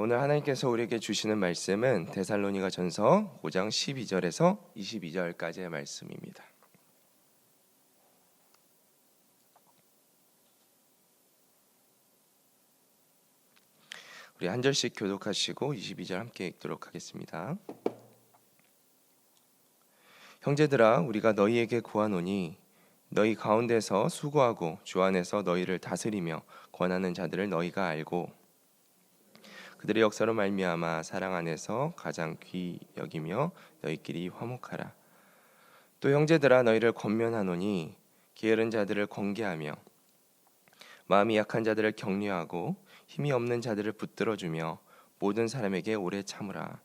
오늘 하나님께서 우리에게 주시는 말씀은 데살로니가전서 5장 12절에서 22절까지의 말씀입니다. 우리 한 절씩 교독하시고 22절 함께 읽도록 하겠습니다. 형제들아, 우리가 너희에게 구하노니 너희 가운데서 수고하고 주 안에서 너희를 다스리며 권하는 자들을 너희가 알고 그들의 역사로 말미암아 사랑 안에서 가장 귀히 여기며 너희끼리 화목하라. 또 형제들아, 너희를 권면하노니 게으른 자들을 권계하며 마음이 약한 자들을 격려하고 힘이 없는 자들을 붙들어주며 모든 사람에게 오래 참으라.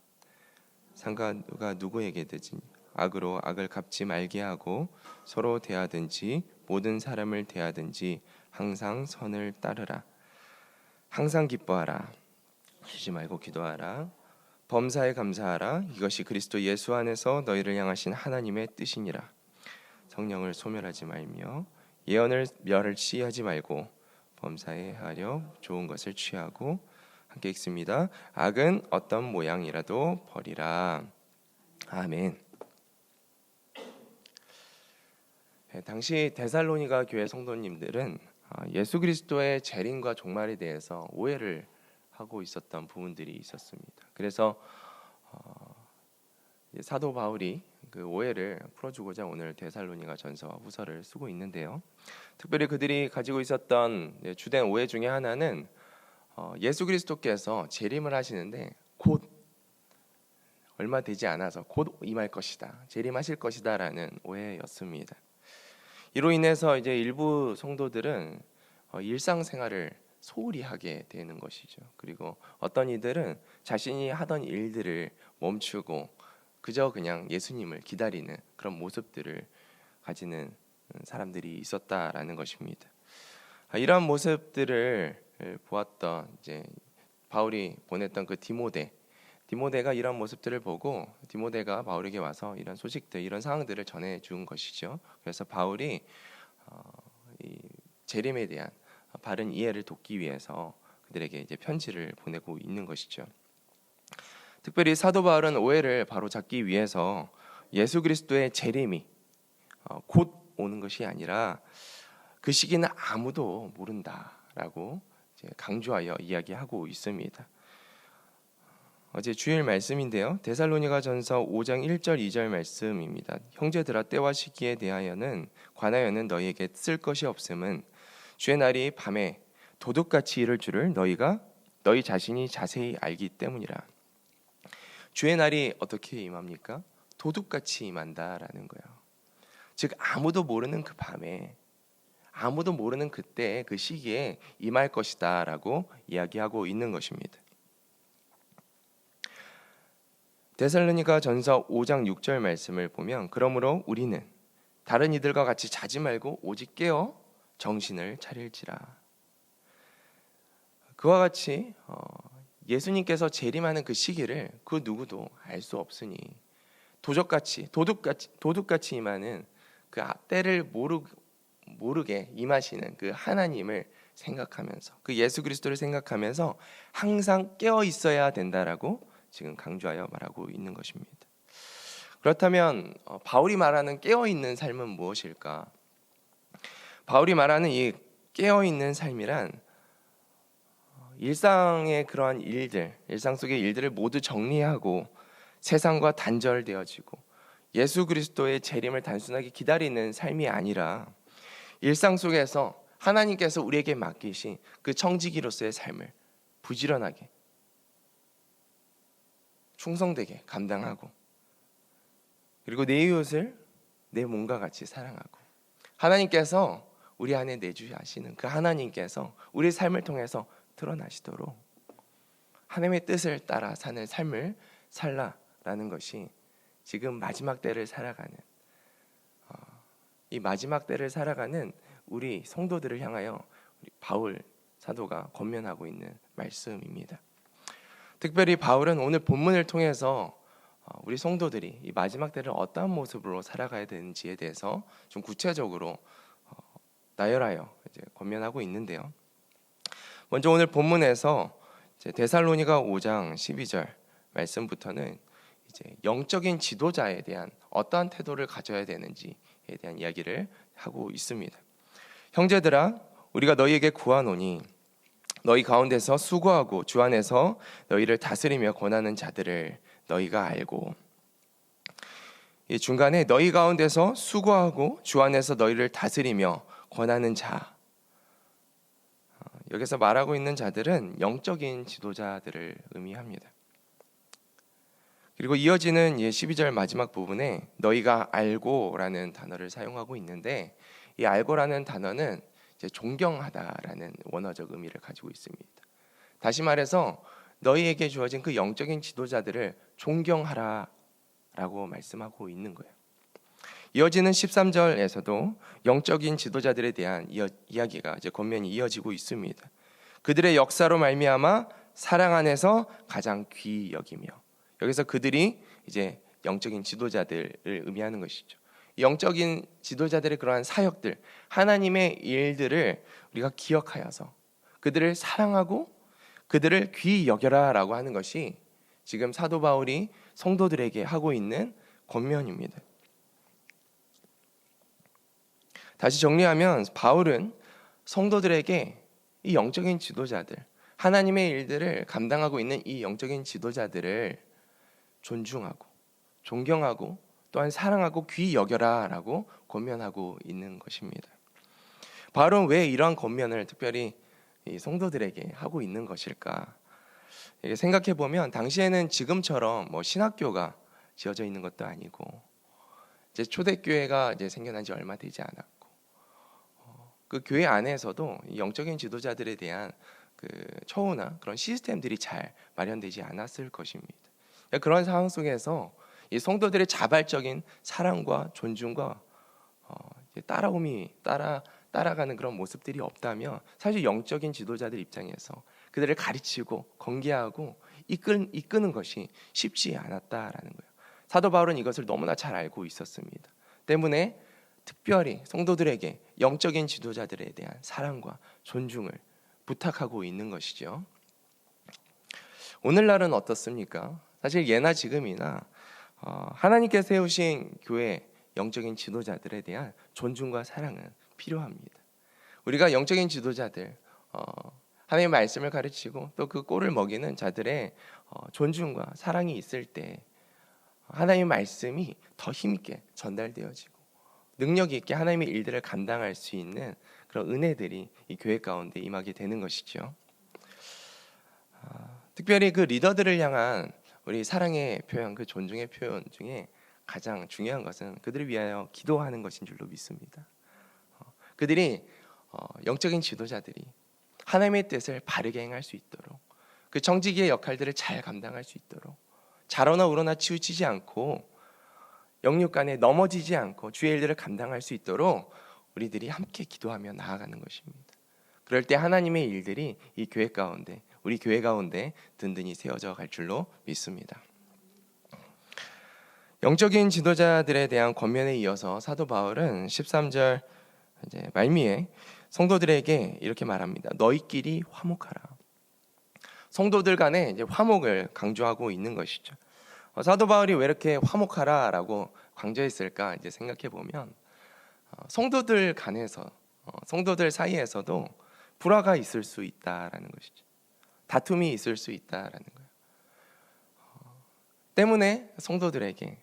상관가 누구에게든지 악으로 악을 갚지 말게 하고 서로 대하든지 모든 사람을 대하든지 항상 선을 따르라. 항상 기뻐하라. 쉬지 말고 기도하라. 범사에 감사하라. 이것이 그리스도 예수 안에서 너희를 향하신 하나님의 뜻이니라. 성령을 소멸하지 말며 예언을 멸시하지 말고 범사에 하려 좋은 것을 취하고 함께 읽습니다. 악은 어떤 모양이라도 버리라. 아멘. 당시 데살로니가 교회 성도님들은 예수 그리스도의 재림과 종말에 대해서 오해를 하고 있었던 부분들이 있었습니다. 그래서 사도 바울이 그 오해를 풀어주고자 오늘 데살로니가 전서와 후서를 쓰고 있는데요. 특별히 그들이 가지고 있었던 주된 오해 중에 하나는 예수 그리스도께서 재림을 하시는데 곧 얼마 되지 않아서 곧 임할 것이다, 재림하실 것이다라는 오해였습니다. 이로 인해서 이제 일부 성도들은 일상생활을 소홀히 하게 되는 것이죠. 그리고 어떤 이들은 자신이 하던 일들을 멈추고 그저 그냥 예수님을 기다리는 그런 모습들을 가지는 사람들이 있었다라는 것입니다. 이러한 모습들을 보았던 이제 바울이 보냈던 그 디모데가 이런 모습들을 보고 디모데가 바울에게 와서 이런 소식들, 이런 상황들을 전해 준 것이죠. 그래서 바울이 이 재림에 대한 바른 이해를 돕기 위해서 그들에게 이제 편지를 보내고 있는 것이죠. 특별히 사도 바울은 오해를 바로잡기 위해서 예수 그리스도의 재림이 곧 오는 것이 아니라 그 시기는 아무도 모른다라고 이제 강조하여 이야기하고 있습니다. 어제 주일 말씀인데요. 데살로니가전서 5장 1절 2절 말씀입니다. 형제들아, 때와 시기에 관하여는 너희에게 쓸 것이 없음은 주의 날이 밤에 도둑같이 이를 줄을 너희 자신이 자세히 알기 때문이라. 주의 날이 어떻게 임합니까? 도둑같이 임한다라는 거예요. 즉 아무도 모르는 그 밤에, 아무도 모르는 그때, 그 시기에 임할 것이다라고 이야기하고 있는 것입니다. 데살로니가전서 5장 6절 말씀을 보면 그러므로 우리는 다른 이들과 같이 자지 말고 오직 깨어 정신을 차릴지라. 그와 같이 예수님께서 재림하는 그 시기를 그 누구도 알 수 없으니 도둑같이 임하는 그 때를 모르게 임하시는 그 하나님을 생각하면서, 그 예수 그리스도를 생각하면서 항상 깨어 있어야 된다라고 지금 강조하여 말하고 있는 것입니다. 그렇다면 바울이 말하는 깨어 있는 삶은 무엇일까? 바울이 말하는 이 깨어 있는 삶이란 일상의 그러한 일들, 일상 속의 일들을 모두 정리하고 세상과 단절되어지고 예수 그리스도의 재림을 단순하게 기다리는 삶이 아니라 일상 속에서 하나님께서 우리에게 맡기신 그 청지기로서의 삶을 부지런하게 충성되게 감당하고, 그리고 내 이웃을 내 몸과 같이 사랑하고, 하나님께서 우리 안에 내주하시는 그 하나님께서 우리 삶을 통해서 드러나시도록 하나님의 뜻을 따라 사는 삶을 살라라는 것이 지금 마지막 때를 살아가는 이 마지막 때를 살아가는 우리 성도들을 향하여 우리 바울 사도가 권면하고 있는 말씀입니다. 특별히 바울은 오늘 본문을 통해서 우리 성도들이 이 마지막 때를 어떠한 모습으로 살아가야 되는지에 대해서 좀 구체적으로 나열하여 이제 권면하고 있는데요. 먼저 오늘 본문에서 데살로니가 5장 12절 말씀부터는 이제 영적인 지도자에 대한 어떠한 태도를 가져야 되는지에 대한 이야기를 하고 있습니다. 형제들아, 우리가 너희에게 구하노니 너희 가운데서 수고하고 주 안에서 너희를 다스리며 권하는 자들을 너희가 알고, 이 중간에 너희 가운데서 수고하고 주 안에서 너희를 다스리며 권하는 자, 여기서 말하고 있는 자들은 영적인 지도자들을 의미합니다. 그리고 이어지는 12절 마지막 부분에 너희가 알고라는 단어를 사용하고 있는데, 이 알고라는 단어는 이제 존경하다라는 원어적 의미를 가지고 있습니다. 다시 말해서 너희에게 주어진 그 영적인 지도자들을 존경하라라고 말씀하고 있는 거예요. 이어지는 13절에서도 영적인 지도자들에 대한 이야기가 이제 권면이 이어지고 있습니다. 그들의 역사로 말미암아 사랑 안에서 가장 귀히 여기며, 여기서 그들이 이제 영적인 지도자들을 의미하는 것이죠. 영적인 지도자들의 그러한 사역들, 하나님의 일들을 우리가 기억하여서 그들을 사랑하고 그들을 귀히 여겨라라고 하는 것이 지금 사도 바울이 성도들에게 하고 있는 권면입니다. 다시 정리하면 바울은 성도들에게 이 영적인 지도자들, 하나님의 일들을 감당하고 있는 이 영적인 지도자들을 존중하고 존경하고 또한 사랑하고 귀히 여겨라라고 권면하고 있는 것입니다. 바울은 왜 이러한 권면을 특별히 이 성도들에게 하고 있는 것일까? 생각해 보면 당시에는 지금처럼 신학교가 지어져 있는 것도 아니고, 이제 초대교회가 이제 생겨난 지 얼마 되지 않았고, 그 교회 안에서도 영적인 지도자들에 대한 그 처우나 그런 시스템들이 잘 마련되지 않았을 것입니다. 그런 상황 속에서 이 성도들의 자발적인 사랑과 존중과 따라가는 그런 모습들이 없다면 사실 영적인 지도자들 입장에서 그들을 가르치고 건계하고 이끄는 것이 쉽지 않았다라는 거예요. 사도 바울은 이것을 너무나 잘 알고 있었습니다. 때문에 특별히 성도들에게 영적인 지도자들에 대한 사랑과 존중을 부탁하고 있는 것이죠. 오늘날은 어떻습니까? 사실 예나 지금이나 하나님께 세우신 교회 영적인 지도자들에 대한 존중과 사랑은 필요합니다. 우리가 영적인 지도자들, 하나님의 말씀을 가르치고 또 그 꼴을 먹이는 자들의 존중과 사랑이 있을 때 하나님의 말씀이 더 힘있게 전달되어지고 능력 있게 하나님의 일들을 감당할 수 있는 그런 은혜들이 이 교회 가운데 임하게 되는 것이죠. 특별히 그 리더들을 향한 우리 사랑의 표현, 그 존중의 표현 중에 가장 중요한 것은 그들을 위하여 기도하는 것인 줄로 믿습니다. 그들이 영적인 지도자들이 하나님의 뜻을 바르게 행할 수 있도록, 그 청지기의 역할들을 잘 감당할 수 있도록, 좌로나 우로나 치우치지 않고 영육 간에 넘어지지 않고 주의 일들을 감당할 수 있도록 우리들이 함께 기도하며 나아가는 것입니다. 그럴 때 하나님의 일들이 이 교회 가운데, 우리 교회 가운데 든든히 세워져 갈 줄로 믿습니다. 영적인 지도자들에 대한 권면에 이어서 사도 바울은 13절 이제 말미에 성도들에게 이렇게 말합니다. 너희끼리 화목하라. 성도들 간에 이제 화목을 강조하고 있는 것이죠. 사도 바울이 왜 이렇게 화목하라라고 강조했을까 이제 생각해 보면 성도들 간에서 성도들 사이에서도 불화가 있을 수 있다라는 것이죠. 다툼이 있을 수 있다라는 거예요. 때문에 성도들에게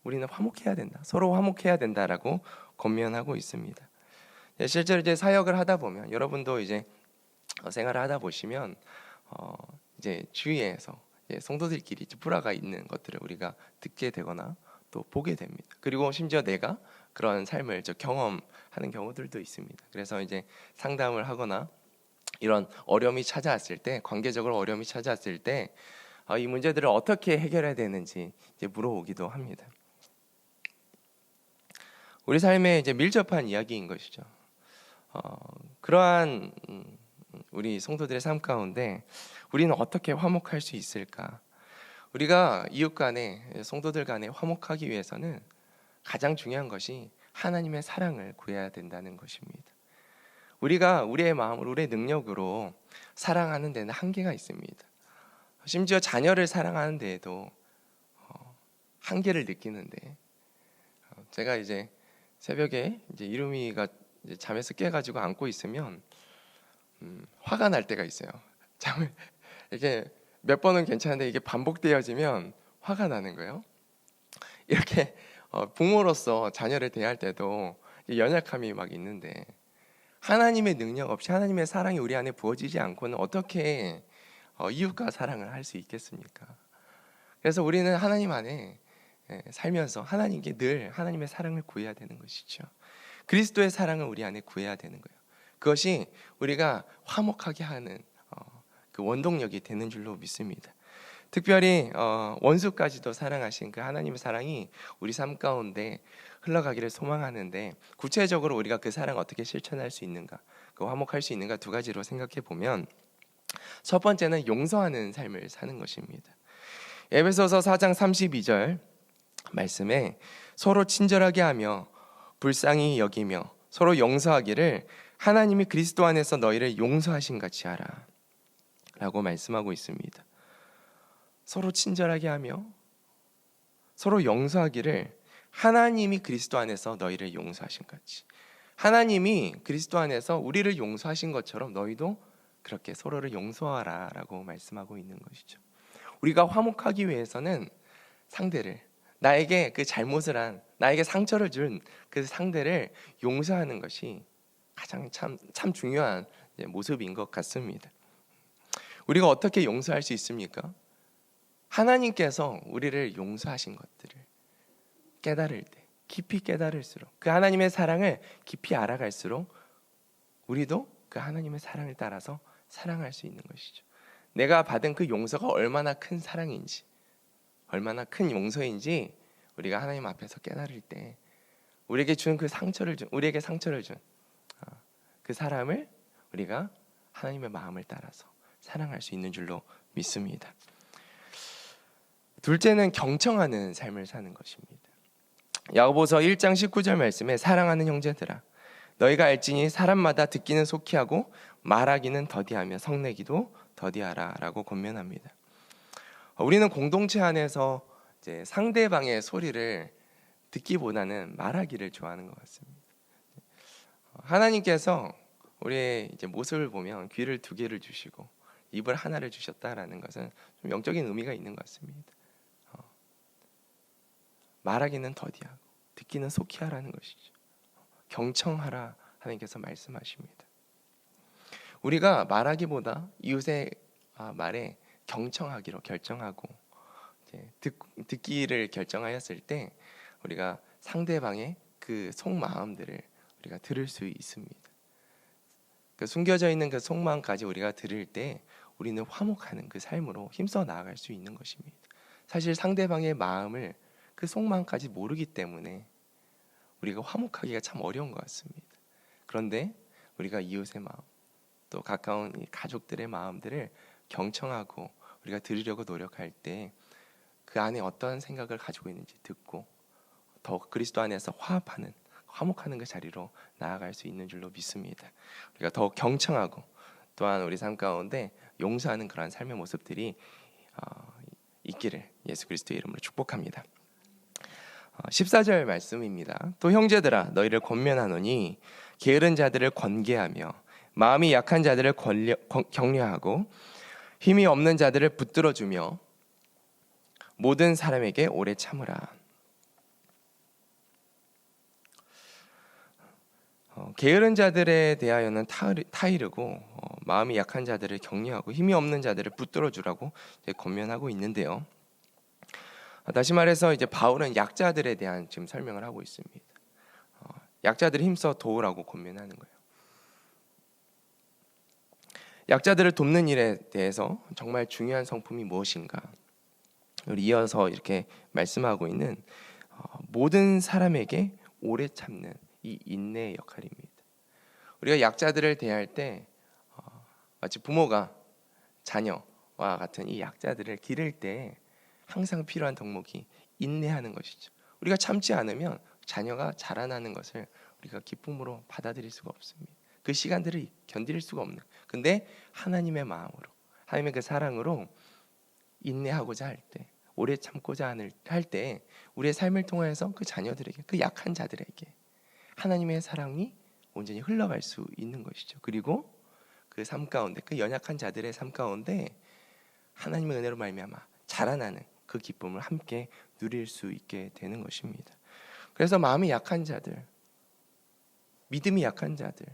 우리는 화목해야 된다, 서로 화목해야 된다라고 권면하고 있습니다. 실제로 이제 사역을 하다 보면 여러분도 이제 생활을 하다 보시면 이제 주위에서 성도들끼리 불화가 있는 것들을 우리가 듣게 되거나 또 보게 됩니다. 그리고 심지어 내가 그런 삶을 경험하는 경우들도 있습니다. 그래서 이제 상담을 하거나 이런 어려움이 찾아왔을 때, 관계적으로 어려움이 찾아왔을 때 이 문제들을 어떻게 해결해야 되는지 이제 물어오기도 합니다. 우리 삶에 이제 밀접한 이야기인 것이죠. 그러한 우리 성도들의 삶 가운데 우리는 어떻게 화목할 수 있을까? 우리가 이웃 간에, 성도들 간에 화목하기 위해서는 가장 중요한 것이 하나님의 사랑을 구해야 된다는 것입니다. 우리가 우리의 마음으로, 우리의 능력으로 사랑하는 데는 한계가 있습니다. 심지어 자녀를 사랑하는 데에도 한계를 느끼는데, 제가 이제 새벽에 이제 이루미가 이제 잠에서 깨가지고 안고 있으면 화가 날 때가 있어요. 잠을 이게 몇 번은 괜찮은데 이게 반복되어지면 화가 나는 거예요. 이렇게 부모로서 자녀를 대할 때도 연약함이 막 있는데, 하나님의 능력 없이, 하나님의 사랑이 우리 안에 부어지지 않고는 어떻게 이웃과 사랑을 할 수 있겠습니까? 그래서 우리는 하나님 안에 살면서 하나님께 늘 하나님의 사랑을 구해야 되는 것이죠. 그리스도의 사랑을 우리 안에 구해야 되는 거예요. 그것이 우리가 화목하게 하는 그 원동력이 되는 줄로 믿습니다. 특별히 원수까지도 사랑하신 그 하나님의 사랑이 우리 삶 가운데 흘러가기를 소망하는데, 구체적으로 우리가 그 사랑을 어떻게 실천할 수 있는가, 그 화목할 수 있는가 두 가지로 생각해 보면, 첫 번째는 용서하는 삶을 사는 것입니다. 에베소서 4장 32절 말씀에 서로 친절하게 하며 불쌍히 여기며 서로 용서하기를 하나님이 그리스도 안에서 너희를 용서하신 같이 하라 라고 말씀하고 있습니다. 서로 친절하게 하며 서로 용서하기를 하나님이 그리스도 안에서 너희를 용서하신 같이, 하나님이 그리스도 안에서 우리를 용서하신 것처럼 너희도 그렇게 서로를 용서하라 라고 말씀하고 있는 것이죠. 우리가 화목하기 위해서는 상대를, 나에게 그 잘못을 한, 나에게 상처를 준 그 상대를 용서하는 것이 가장 참 중요한 모습인 것 같습니다. 우리가 어떻게 용서할 수 있습니까? 하나님께서 우리를 용서하신 것들을 깨달을 때, 깊이 깨달을수록, 그 하나님의 사랑을 깊이 알아갈수록 우리도 그 하나님의 사랑을 따라서 사랑할 수 있는 것이죠. 내가 받은 그 용서가 얼마나 큰 사랑인지, 얼마나 큰 용서인지 우리가 하나님 앞에서 깨달을 때, 우리에게 준 그 상처를 준, 우리에게 상처를 준 그 사람을 우리가 하나님의 마음을 따라서 사랑할 수 있는 줄로 믿습니다. 둘째는 경청하는 삶을 사는 것입니다. 야고보서 1장 19절 말씀에 사랑하는 형제들아, 너희가 알지니 사람마다 듣기는 속히 하고 말하기는 더디하며 성내기도 더디하라 라고 권면합니다. 우리는 공동체 안에서 이제 상대방의 소리를 듣기보다는 말하기를 좋아하는 것 같습니다. 하나님께서 우리의 이제 모습을 보면 귀를 2개를 주시고 입을 하나를 주셨다라는 것은 좀 영적인 의미가 있는 것 같습니다. 말하기는 더디하고 듣기는 속히 하라는 것이죠. 경청하라 하나님께서 말씀하십니다. 우리가 말하기보다 이웃의 말에 경청하기로 결정하고 이제 듣기를 결정하였을 때, 우리가 상대방의 그 속마음들을 우리가 들을 수 있습니다. 그 숨겨져 있는 그 속마음까지 우리가 들을 때 우리는 화목하는 그 삶으로 힘써 나아갈 수 있는 것입니다. 사실 상대방의 마음을, 그 속마음까지 모르기 때문에 우리가 화목하기가 참 어려운 것 같습니다. 그런데 우리가 이웃의 마음, 또 가까운 이 가족들의 마음들을 경청하고 우리가 들으려고 노력할 때 그 안에 어떤 생각을 가지고 있는지 듣고 더 그리스도 안에서 화목하는 그 자리로 나아갈 수 있는 줄로 믿습니다. 우리가 더 경청하고 또한 우리 삶 가운데 용서하는 그러한 삶의 모습들이 있기를 예수 그리스도의 이름으로 축복합니다. 14절 말씀입니다. 또 형제들아, 너희를 권면하노니 게으른 자들을 권계하며 마음이 약한 자들을 격려하고 힘이 없는 자들을 붙들어주며 모든 사람에게 오래 참으라. 게으른 자들에 대하여는 타이르고 마음이 약한 자들을 격려하고 힘이 없는 자들을 붙들어주라고 권면하고 있는데요. 다시 말해서 이제 바울은 약자들에 대한 지금 설명을 하고 있습니다. 약자들을 힘써 도우라고 권면하는 거예요. 약자들을 돕는 일에 대해서 정말 중요한 성품이 무엇인가? 이어서 이렇게 말씀하고 있는 모든 사람에게 오래 참는 이 인내의 역할입니다. 우리가 약자들을 대할 때 마치 부모가 자녀와 같은 이 약자들을 기를 때 항상 필요한 덕목이 인내하는 것이죠. 우리가 참지 않으면 자녀가 자라나는 것을 우리가 기쁨으로 받아들일 수가 없습니다. 그 시간들을 견딜 수가 없는. 근데 하나님의 마음으로, 하나님의 그 사랑으로 인내하고자 할 때, 오래 참고자 할 때 우리의 삶을 통해서 그 자녀들에게, 그 약한 자들에게 하나님의 사랑이 온전히 흘러갈 수 있는 것이죠. 그리고 그 삶 가운데, 그 연약한 자들의 삶 가운데 하나님의 은혜로 말미암아 자라나는 그 기쁨을 함께 누릴 수 있게 되는 것입니다. 그래서 마음이 약한 자들, 믿음이 약한 자들,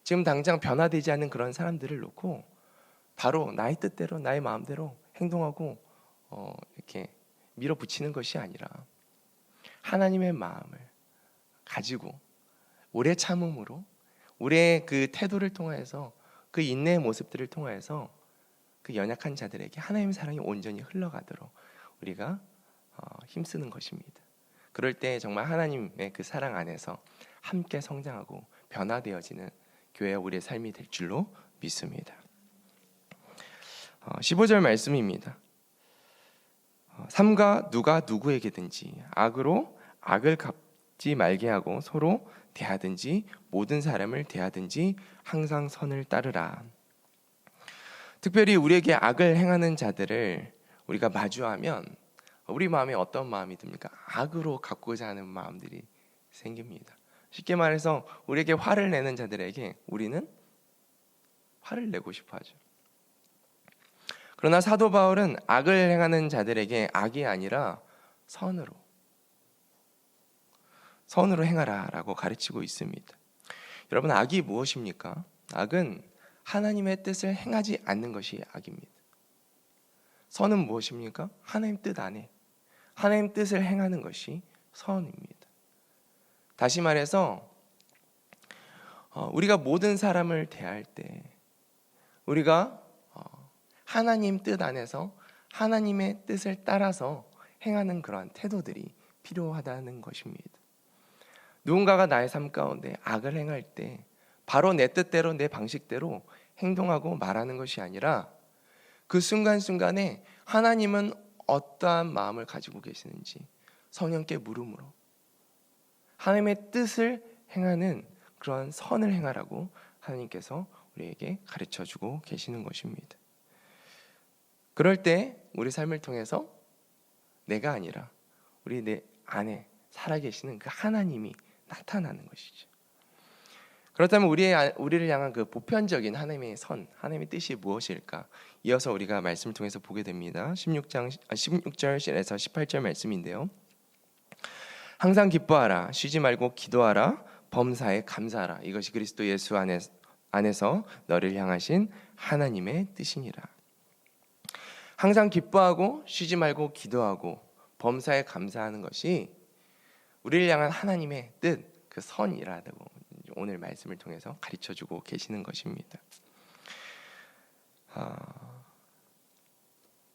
지금 당장 변화되지 않는 그런 사람들을 놓고 바로 나의 뜻대로, 나의 마음대로 행동하고 이렇게 밀어붙이는 것이 아니라 하나님의 마음을 가지고 오래 참음으로, 우리의 그 태도를 통해서, 그 인내의 모습들을 통해서 그 연약한 자들에게 하나님의 사랑이 온전히 흘러가도록 우리가 힘쓰는 것입니다. 그럴 때 정말 하나님의 그 사랑 안에서 함께 성장하고 변화되어지는 교회와 우리의 삶이 될 줄로 믿습니다. 15절 말씀입니다. 삼가 누가 누구에게든지 악으로 악을 갚지 말게 하고 서로 대하든지 모든 사람을 대하든지 항상 선을 따르라. 특별히 우리에게 악을 행하는 자들을 우리가 마주하면 우리 마음에 어떤 마음이 듭니까? 악으로 갚고자 하는 마음들이 생깁니다. 쉽게 말해서 우리에게 화를 내는 자들에게 우리는 화를 내고 싶어 하죠. 그러나 사도 바울은 악을 행하는 자들에게 악이 아니라 선으로 행하라라고 가르치고 있습니다. 여러분, 악이 무엇입니까? 악은 하나님의 뜻을 행하지 않는 것이 악입니다. 선은 무엇입니까? 하나님 뜻 안에 하나님 뜻을 행하는 것이 선입니다. 다시 말해서 우리가 모든 사람을 대할 때 우리가 하나님 뜻 안에서 하나님의 뜻을 따라서 행하는 그러한 태도들이 필요하다는 것입니다. 누군가가 나의 삶 가운데 악을 행할 때 바로 내 뜻대로, 내 방식대로 행동하고 말하는 것이 아니라 그 순간순간에 하나님은 어떠한 마음을 가지고 계시는지 성령께 물음으로 하나님의 뜻을 행하는 그런 선을 행하라고 하나님께서 우리에게 가르쳐주고 계시는 것입니다. 그럴 때 우리 삶을 통해서 내가 아니라 우리 내 안에 살아계시는 그 하나님이 나타나는 것이죠. 그렇다면 우리를 향한 그 보편적인 하나님의 선, 하나님의 뜻이 무엇일까? 이어서 우리가 말씀을 통해서 보게 됩니다. 16절에서 18절 말씀인데요. 항상 기뻐하라, 쉬지 말고 기도하라, 범사에 감사하라. 이것이 그리스도 예수 안에서 너를 향하신 하나님의 뜻이니라. 항상 기뻐하고 쉬지 말고 기도하고 범사에 감사하는 것이 우리를 향한 하나님의 뜻, 그 선이라고 오늘 말씀을 통해서 가르쳐주고 계시는 것입니다.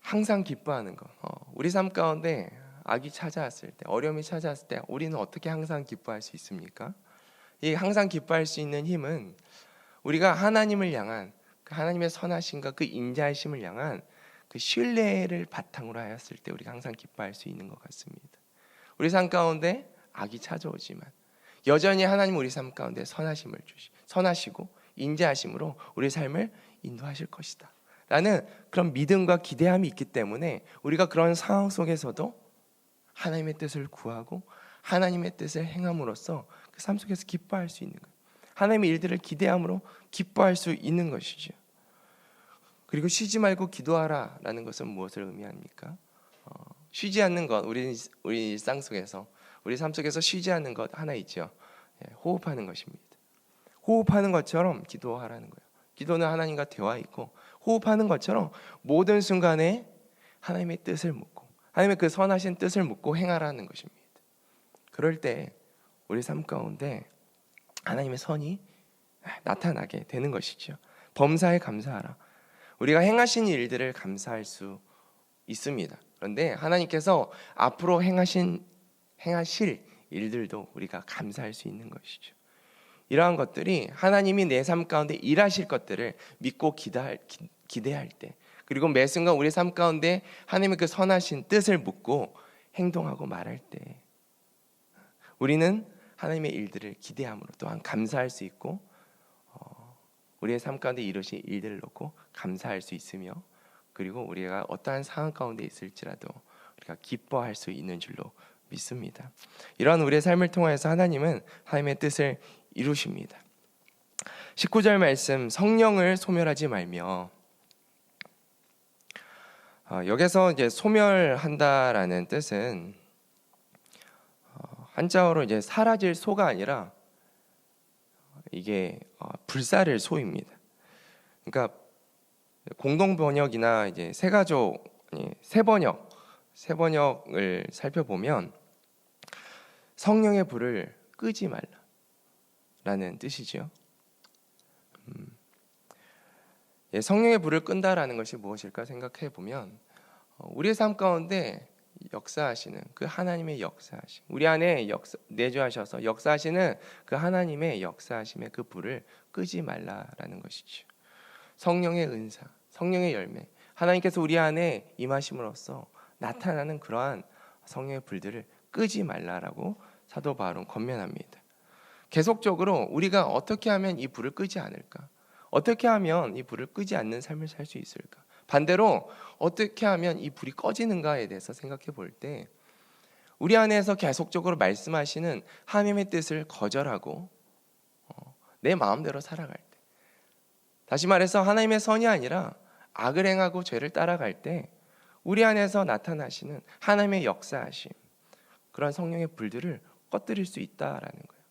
항상 기뻐하는 것. 우리 삶 가운데 악이 찾아왔을 때, 어려움이 찾아왔을 때 우리는 어떻게 항상 기뻐할 수 있습니까? 이 항상 기뻐할 수 있는 힘은 우리가 하나님을 향한 그 하나님의 선하심과 그 인자하심을 향한 그 신뢰를 바탕으로 하였을 때 우리가 항상 기뻐할 수 있는 것 같습니다. 우리 삶 가운데 악이 찾아오지만 여전히 하나님 우리 삶 가운데 선하시고 인자하심으로 우리 삶을 인도하실 것이다 라는 그런 믿음과 기대함이 있기 때문에 우리가 그런 상황 속에서도 하나님의 뜻을 구하고 하나님의 뜻을 행함으로써 그 삶 속에서 기뻐할 수 있는 거예요. 하나님의 일들을 기대함으로 기뻐할 수 있는 것이죠. 그리고 쉬지 말고 기도하라 라는 것은 무엇을 의미합니까? 쉬지 않는 것, 우리 일상 속에서, 우리 삶 속에서 쉬지 않는 것 하나 있죠. 호흡하는 것입니다. 호흡하는 것처럼 기도하라는 거예요. 기도는 하나님과 대화 있고 호흡하는 것처럼 모든 순간에 하나님의 뜻을 묻고 하나님의 그 선하신 뜻을 묻고 행하라는 것입니다. 그럴 때 우리 삶 가운데 하나님의 선이 나타나게 되는 것이죠. 범사에 감사하라. 우리가 행하신 일들을 감사할 수 있습니다. 그런데 하나님께서 앞으로 행하실 일들도 우리가 감사할 수 있는 것이죠. 이러한 것들이 하나님이 내 삶 가운데 일하실 것들을 믿고 기대할 때, 그리고 매 순간 우리 삶 가운데 하나님의 그 선하신 뜻을 묻고 행동하고 말할 때 우리는 하나님의 일들을 기대함으로 또한 감사할 수 있고 우리의 삶 가운데 이루신 일들을 놓고 감사할 수 있으며 그리고 우리가 어떠한 상황 가운데 있을지라도 우리가 기뻐할 수 있는 줄로 믿습니다. 이러한 우리의 삶을 통해서 하나님은 하나님의 뜻을 이루십니다. 19절 말씀, 성령을 소멸하지 말며, 여기서 이제 소멸한다라는 뜻은 한자어로 이제 사라질 소가 아니라 이게 불사를 소입니다. 그러니까 공동 번역이나 이제 세가족 세번역을 살펴보면 성령의 불을 끄지 말라라는 뜻이죠. 성령의 불을 끈다라는 것이 무엇일까 생각해 보면 우리의 삶 가운데 역사하시는 그 하나님의 역사하심, 우리 안에 내주하셔서 역사하시는 그 하나님의 역사하심의 그 불을 끄지 말라라는 것이죠. 성령의 은사, 성령의 열매, 하나님께서 우리 안에 임하심으로써 나타나는 그러한 성령의 불들을 끄지 말라라고 사도 바울은 권면합니다. 계속적으로 우리가 어떻게 하면 이 불을 끄지 않을까? 어떻게 하면 이 불을 끄지 않는 삶을 살 수 있을까? 반대로 어떻게 하면 이 불이 꺼지는가에 대해서 생각해 볼 때 우리 안에서 계속적으로 말씀하시는 하나님의 뜻을 거절하고 내 마음대로 살아갈 때, 다시 말해서 하나님의 선이 아니라 악을 행하고 죄를 따라갈 때 우리 안에서 나타나시는 하나님의 역사하심, 그런 성령의 불들을 꺼뜨릴 수 있다라는 거예요.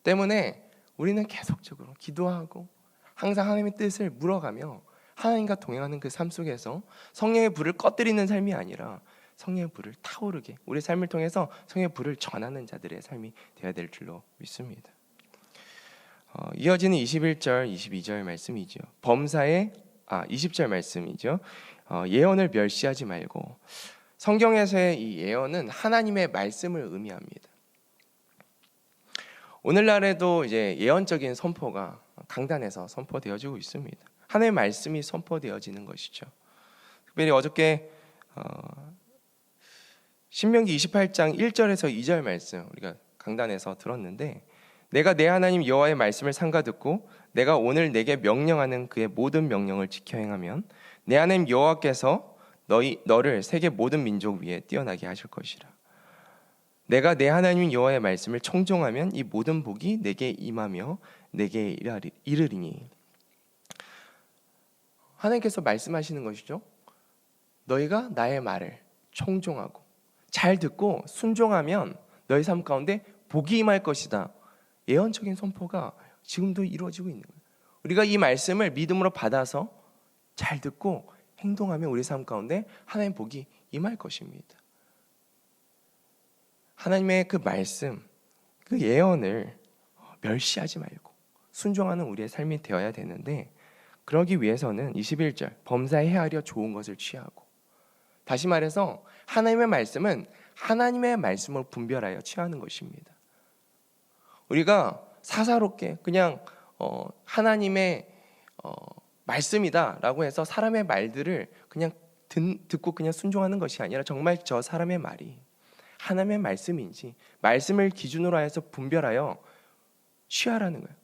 때문에 우리는 계속적으로 기도하고 항상 하나님의 뜻을 물어가며 하나님과 동행하는 그 삶 속에서 성령의 불을 꺼뜨리는 삶이 아니라 성령의 불을 타오르게 우리 삶을 통해서 성령의 불을 전하는 자들의 삶이 되어야 될 줄로 믿습니다. 이어지는 21절, 22절 말씀이죠. 20절 말씀이죠. 예언을 멸시하지 말고, 성경에서의 이 예언은 하나님의 말씀을 의미합니다. 오늘날에도 이제 예언적인 선포가 강단에서 선포되어지고 있습니다. 하나님의 말씀이 선포되어지는 것이죠. 특별히 어저께 신명기 28장 1절에서 2절 말씀 우리가 강단에서 들었는데, 내가 내 하나님 여호와의 말씀을 삼가 듣고 내가 오늘 내게 명령하는 그의 모든 명령을 지켜 행하면 내 하나님 여호와께서 너를 세계 모든 민족 위에 뛰어나게 하실 것이라. 내가 내 하나님 여호와의 말씀을 청종하면 이 모든 복이 내게 임하며 내게 이르리니. 하나님께서 말씀하시는 것이죠. 너희가 나의 말을 청종하고 잘 듣고 순종하면 너희 삶 가운데 복이 임할 것이다. 예언적인 선포가 지금도 이루어지고 있는 거예요. 우리가 이 말씀을 믿음으로 받아서 잘 듣고 행동하면 우리 삶 가운데 하나님의 복이 임할 것입니다. 하나님의 그 말씀, 그 예언을 멸시하지 말고 순종하는 우리의 삶이 되어야 되는데, 그러기 위해서는 21절 범사에 헤아려 좋은 것을 취하고, 다시 말해서 하나님의 말씀은 하나님의 말씀을 분별하여 취하는 것입니다. 우리가 사사롭게 그냥 하나님의 말씀이다라고 해서 사람의 말들을 그냥 듣고 그냥 순종하는 것이 아니라 정말 저 사람의 말이 하나님의 말씀인지 말씀을 기준으로 해서 분별하여 취하라는 거예요.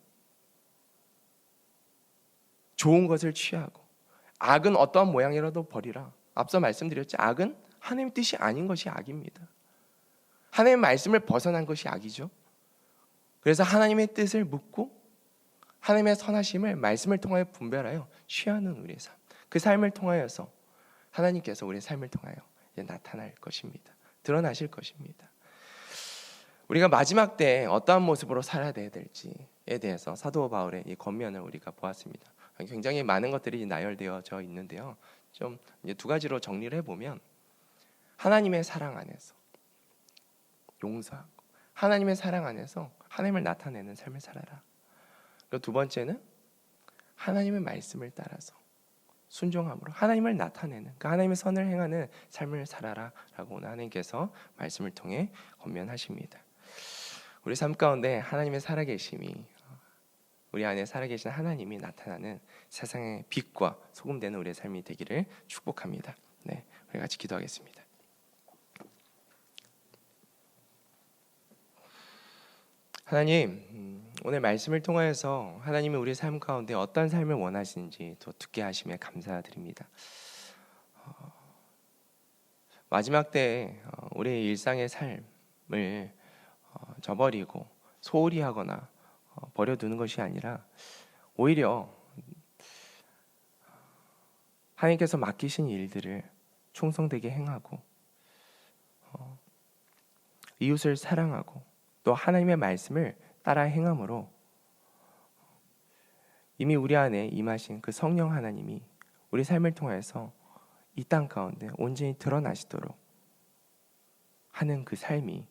좋은 것을 취하고 악은 어떠한 모양이라도 버리라. 앞서 말씀드렸죠. 악은 하나님의 뜻이 아닌 것이 악입니다. 하나님의 말씀을 벗어난 것이 악이죠. 그래서 하나님의 뜻을 묻고 하나님의 선하심을 말씀을 통하여 분별하여 취하는 우리의 삶, 그 삶을 통하여서 하나님께서 우리의 삶을 통하여 나타날 것입니다. 드러나실 것입니다. 우리가 마지막 때 어떠한 모습으로 살아야 될지에 대해서 사도 바울의 이 권면을 우리가 보았습니다. 굉장히 많은 것들이 나열되어져 있는데요. 좀 이제 두 가지로 정리를 해보면, 하나님의 사랑 안에서 용서하고 하나님의 사랑 안에서 하나님을 나타내는 삶을 살아라. 그리고 두 번째는 하나님의 말씀을 따라서 순종함으로 하나님을 나타내는, 그 하나님의 선을 행하는 삶을 살아라 라고 오늘 하나님께서 말씀을 통해 권면하십니다. 우리 삶 가운데 하나님의 살아계심이, 우리 안에 살아계신 하나님이 나타나는 세상의 빛과 소금 되는 우리의 삶이 되기를 축복합니다. 네, 우리 같이 기도하겠습니다. 하나님, 오늘 말씀을 통하여서 하나님이 우리 삶 가운데 어떤 삶을 원하시는지 또 듣게 하심에 감사드립니다. 마지막 때에 우리의 일상의 삶을 저버리고 소홀히 하거나 버려두는 것이 아니라 오히려 하나님께서 맡기신 일들을 충성되게 행하고 이웃을 사랑하고 또 하나님의 말씀을 따라 행함으로 이미 우리 안에 임하신 그 성령 하나님이 우리 삶을 통해서 이 땅 가운데 온전히 드러나시도록 하는 그 삶이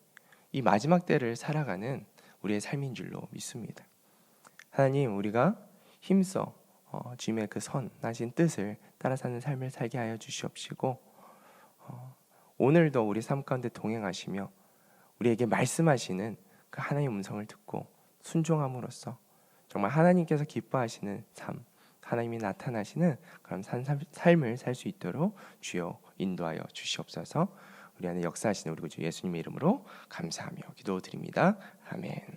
이 마지막 때를 살아가는 우리의 삶인 줄로 믿습니다. 하나님, 우리가 힘써 주님의 그 선하신 뜻을 따라 사는 삶을 살게 하여 주시옵시고 오늘도 우리 삶 가운데 동행하시며 우리에게 말씀하시는 그 하나님의 음성을 듣고 순종함으로써 정말 하나님께서 기뻐하시는 삶, 하나님이 나타나시는 그런 삶을 살 수 있도록 주여 인도하여 주시옵소서. 우리 안에 역사하시는 우리 구주 예수님의 이름으로 감사하며 기도드립니다. 아멘.